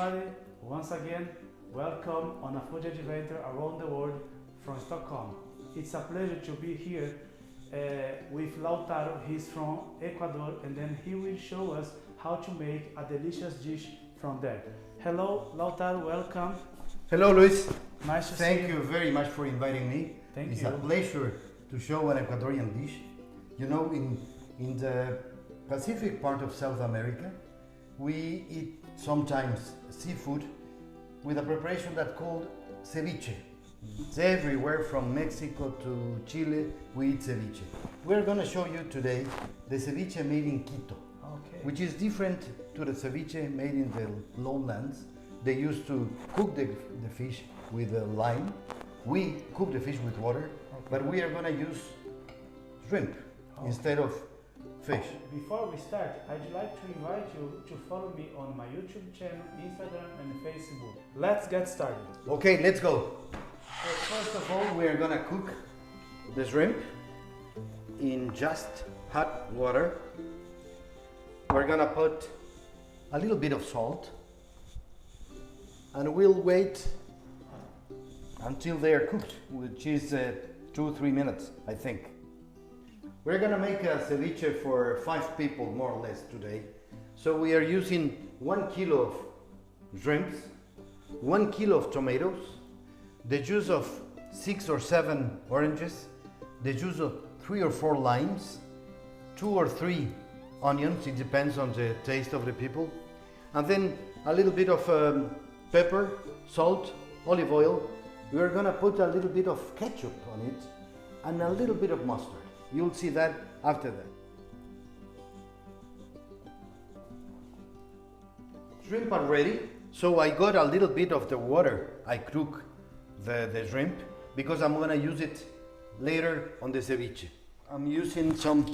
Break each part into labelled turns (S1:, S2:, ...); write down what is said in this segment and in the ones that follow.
S1: everybody, once again, welcome on a food adventure around the world from Stockholm. It's a pleasure to be here with Lautaro. He's from Ecuador, and then he will show us how to make a delicious dish from there. Hello, Lautaro, welcome.
S2: Hello, Luis.
S1: Nice to see you.
S2: Thank you very much for inviting me.
S1: Thank
S2: it's
S1: you.
S2: a pleasure to show an Ecuadorian dish. You know, in the Pacific part of South America, we eat sometimes seafood with a preparation that's called ceviche. It's everywhere from Mexico to Chile, we eat ceviche. We're going to show you today the ceviche made in Quito, which is different to the ceviche made in the lowlands. They used to cook the fish with lime. We cook the fish with water, but we are going to use shrimp instead of fish.
S1: Before we start, I'd like to invite you to follow me on my YouTube channel, Instagram and Facebook. Let's get started.
S2: Okay, let's go. First of all, we are going to cook the shrimp in just hot water. We're going to put a little bit of salt and we'll wait until they are cooked, which is 2-3 minutes, I think. We're gonna make a ceviche for 5 people, more or less, today. So we are using 1 kilo of shrimps, 1 kilo of tomatoes, the juice of 6 or 7 oranges, the juice of 3 or 4 limes, 2 or 3 onions, it depends on the taste of the people, and then a little bit of pepper, salt, olive oil. We're gonna put a little bit of ketchup on it and a little bit of mustard. You'll see that after that. Shrimp are ready, so I got a little bit of the water. I cook the shrimp because I'm gonna use it later on the ceviche. I'm using some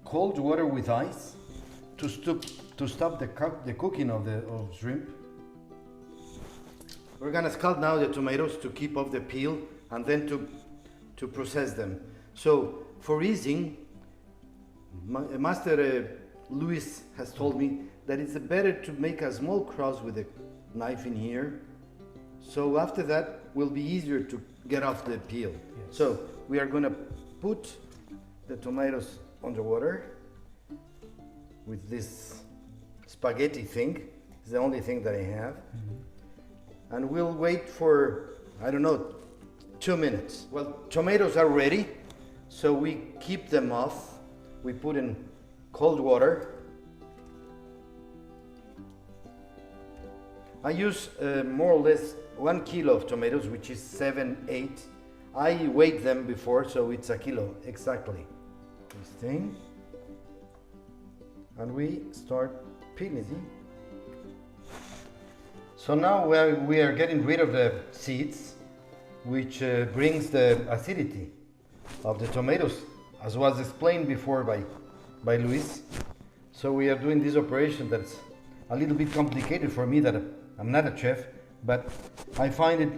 S2: cold water with ice to stop the cooking of shrimp. We're gonna scald now the tomatoes to keep off the peel and then to process them. So for easing, Master Luis has told me that it's better to make a small cross with a knife in here. So after that will be easier to get off the peel. Yes. So we are gonna put the tomatoes on the water with this spaghetti thing. It's the only thing that I have. And we'll wait for, I don't know, 2 minutes. Well, tomatoes are ready, so we keep them off. We put in cold water. I use more or less 1 kilo of tomatoes, which is 7-8. I weighed them before, so it's a kilo exactly. This thing. And we start peeling. So now we are getting rid of the seeds, which brings the acidity of the tomatoes, as was explained before by Luis. So we are doing this operation that's a little bit complicated for me, that I'm not a chef, but I find it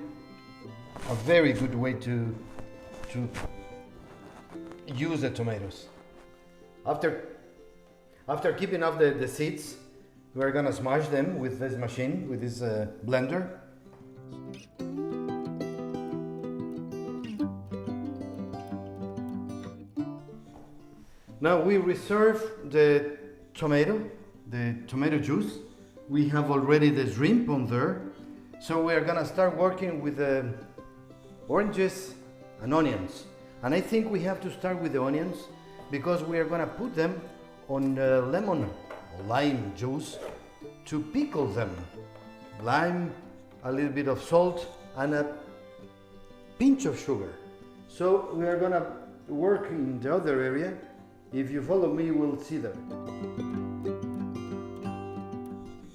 S2: a very good way to use the tomatoes. After keeping off the seeds, we're gonna smash them with this machine, with this blender. Now we reserve the tomato juice. We have already the shrimp on there. So we are gonna start working with the oranges and onions. And I think we have to start with the onions because we are gonna put them on lemon or lime juice to pickle them. Lime, a little bit of salt, and a pinch of sugar. So we are gonna work in the other area. If you follow me, you will see that.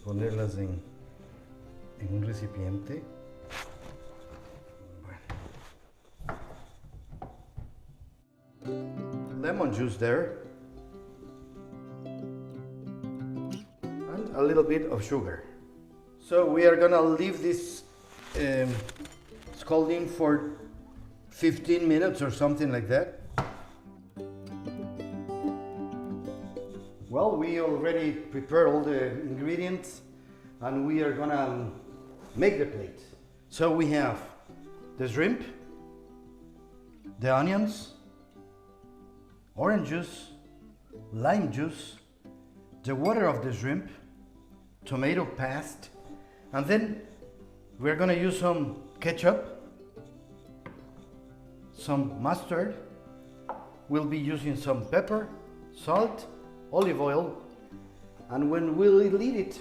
S2: Ponerlas en un recipiente. Lemon juice there. And a little bit of sugar. So we are gonna leave this scalding for 15 minutes or something like that. Well, we already prepared all the ingredients. and we are gonna make the plate. So we have the shrimp, the onions, orange juice, lime juice, the water of the shrimp, tomato paste, and then we're gonna use some ketchup, some mustard, we'll be using some pepper, salt, olive oil, and when we'll eat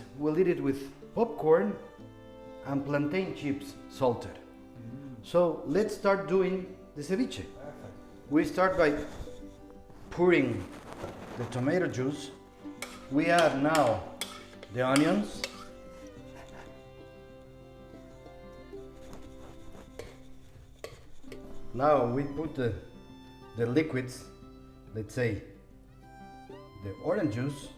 S2: it with popcorn and plantain chips salted. So let's start doing the ceviche. We start by pouring the tomato juice. We add now the onions. Now we put the liquids, let's say the orange juice,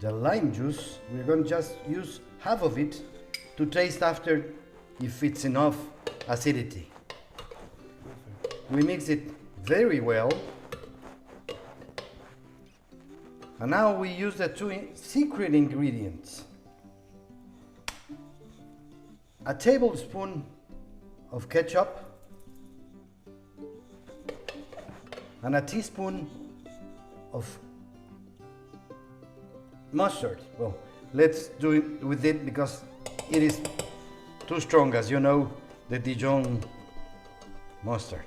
S2: the lime juice. We're going to just use half of it to taste after if it's enough acidity. We mix it very well. And now we use the two secret ingredients. A tablespoon of ketchup and a teaspoon of mustard. Well, let's do it with it because it is too strong, as you know, the Dijon mustard.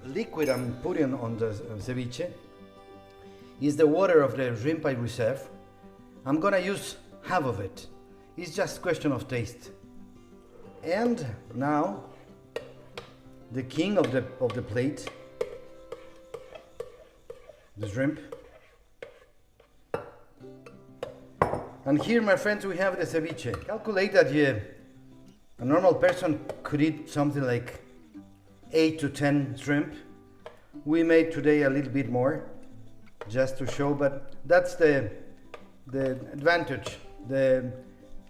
S2: Liquid I'm putting on the ceviche is the water of the shrimp I reserve. I'm gonna use half of it. It's just a question of taste. And now the king of the plate, the shrimp. And here, my friends, we have the ceviche. Calculate that a normal person could eat something like 8 to 10 shrimp. We made today a little bit more, just to show, but that's the advantage, the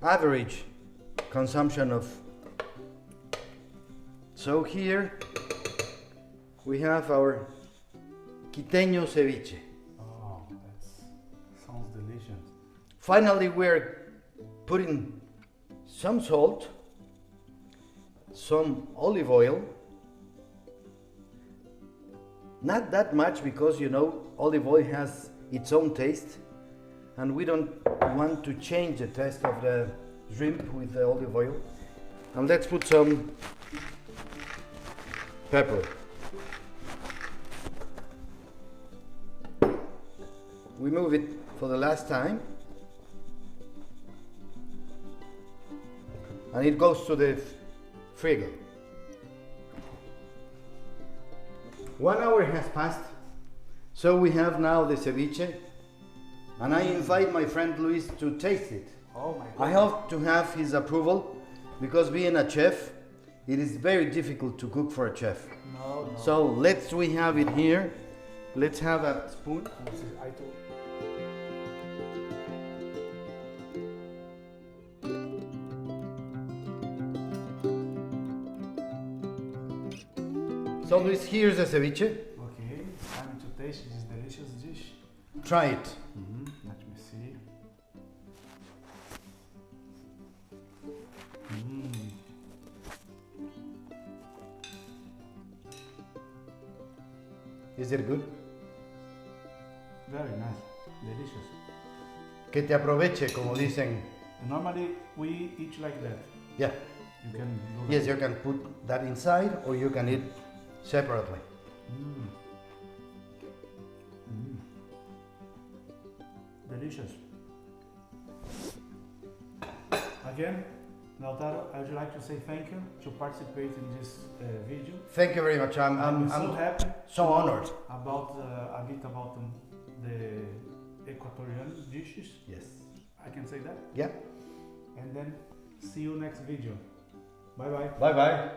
S2: average consumption of. So here we have our Quiteño Ceviche.
S1: Oh, that sounds delicious.
S2: Finally, we're putting some salt, some olive oil. Not that much because, you know, olive oil has its own taste and we don't want to change the taste of the shrimp with the olive oil. And let's put some pepper. We move it for the last time. And it goes to the frigo. 1 hour has passed, so we have now the ceviche, and I invite my friend Luis to taste it.
S1: Oh my God.
S2: I have to have his approval, because being a chef, it is very difficult to cook for a chef.
S1: No.
S2: So we have it here. Let's have a spoon. So Luis, here's the ceviche.
S1: Okay, time to taste this delicious dish.
S2: Try it.
S1: Let me see.
S2: Is it good?
S1: Very nice, delicious.
S2: Que te aproveche, como dicen.
S1: Normally we eat like that.
S2: Yeah.
S1: You can do
S2: Yes, you can put that inside, or you can eat separately.
S1: Delicious. Again, Lautaro, I would like to say thank you to participate in this video.
S2: Thank you very much.
S1: I'm so happy.
S2: So honored.
S1: About a bit about the Ecuadorian dishes.
S2: Yes.
S1: I can say that.
S2: Yeah.
S1: And then see you next video. Bye bye.
S2: Bye bye.